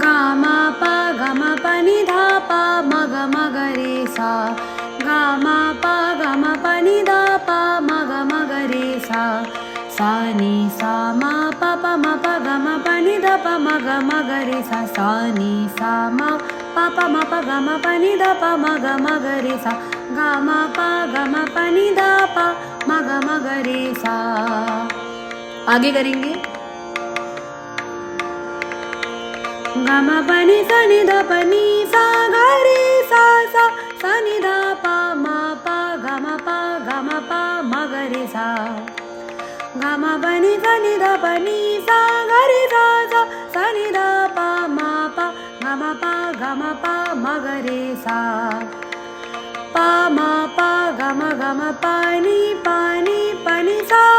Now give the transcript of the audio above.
गा मा पा गा मा पा नि धा पा म ग म ग रे सा गा मा पा गा मा पा नि धा पा म ग म ग रे सा सा नि सा मा पा पा म पा गा मा पा नि धा पा म ग म ग रे सा सा नि सा मा पा पा म पा गा मा पा नि धा पा म ग म ग रे सा गा मा पा गा मा पा नि धा पा म ग म ग रे सा। आगे करेंगे गा मा पा नि सा नि धा पा नि सा गा रे सा सा सा नि धा पा मा पा गा मा पा म ग रे सा गा मा पा नि सा नि धा पा नि सा गा रे सा सा सा नि धा पा मा पा गा मा पा म ग रे सा पा मा पा गा मा पा नि पा नि सा